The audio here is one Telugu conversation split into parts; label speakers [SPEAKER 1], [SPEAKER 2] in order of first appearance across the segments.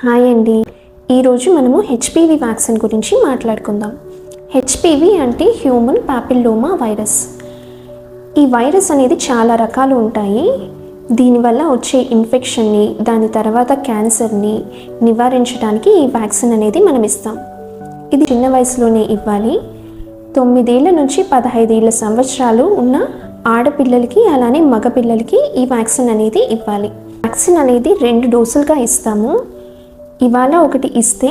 [SPEAKER 1] హాయ్ అండి. ఈరోజు మనము హెచ్పివి వ్యాక్సిన్ గురించి మాట్లాడుకుందాం. హెచ్పివి అంటే హ్యూమన్ పాపిల్లోమా వైరస్. ఈ వైరస్ అనేది చాలా రకాలు ఉంటాయి. దీనివల్ల వచ్చే ఇన్ఫెక్షన్ని, దాని తర్వాత క్యాన్సర్ని నివారించడానికి ఈ వ్యాక్సిన్ అనేది మనం ఇస్తాం. ఇది చిన్న వయసులోనే ఇవ్వాలి. 9 ఏళ్ల నుంచి 15 సంవత్సరాలు ఉన్న ఆడపిల్లలకి అలానే మగపిల్లలకి ఈ వ్యాక్సిన్ అనేది ఇవ్వాలి. వ్యాక్సిన్ అనేది 2 డోసులుగా ఇస్తాము. ఇవాళ ఒకటి ఇస్తే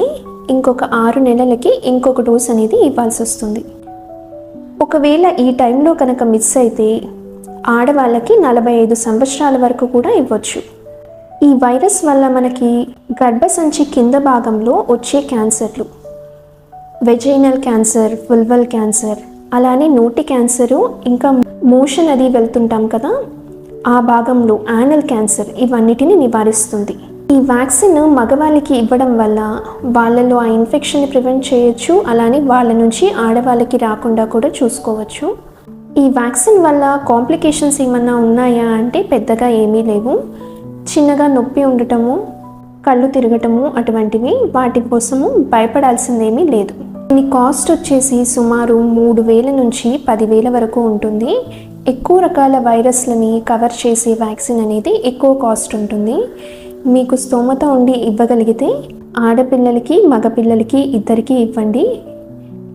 [SPEAKER 1] ఇంకొక 6 నెలలకి ఇంకొక డోస్ అనేది ఇవ్వాల్సి వస్తుంది. ఒకవేళ ఈ టైంలో కనుక మిస్ అయితే ఆడవాళ్ళకి 45 సంవత్సరాల వరకు కూడా ఇవ్వచ్చు. ఈ వైరస్ వల్ల మనకి గర్భసంచి కింద భాగంలో వచ్చే క్యాన్సర్లు, వెజైనల్ క్యాన్సర్, వల్వల్ క్యాన్సర్, అలానే నోటి క్యాన్సరు, ఇంకా మోషన్ అది వెళ్తుంటాం కదా ఆ భాగంలో యానల్ క్యాన్సర్, ఇవన్నిటిని నివారిస్తుంది. ఈ వ్యాక్సిన్ మగవాళ్ళకి ఇవ్వడం వల్ల వాళ్ళలో ఆ ఇన్ఫెక్షన్ని ప్రివెంట్ చేయొచ్చు, అలానే వాళ్ళ నుంచి ఆడవాళ్ళకి రాకుండా కూడా చూసుకోవచ్చు. ఈ వ్యాక్సిన్ వల్ల కాంప్లికేషన్స్ ఏమన్నా ఉన్నాయా అంటే పెద్దగా ఏమీ లేవు. చిన్నగా నొప్పి ఉండటము, కళ్ళు తిరగటము అటువంటివి, వాటి కోసము భయపడాల్సిందేమీ లేదు. దీని కాస్ట్ వచ్చేసి సుమారు 3,000 నుంచి 10,000 వరకు ఉంటుంది. ఎక్కువ రకాల వైరస్లని కవర్ చేసే వ్యాక్సిన్ అనేది ఎక్కువ కాస్ట్ ఉంటుంది. మీకు స్తోమత ఉండి ఇవ్వగలిగితే ఆడపిల్లలకి మగపిల్లలకి ఇద్దరికీ ఇవ్వండి.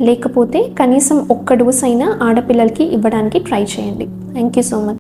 [SPEAKER 1] లేకపోతే కనీసం ఒక్క డోస్ అయినా ఆడపిల్లలకి ఇవ్వడానికి ట్రై చేయండి. Thank you so much.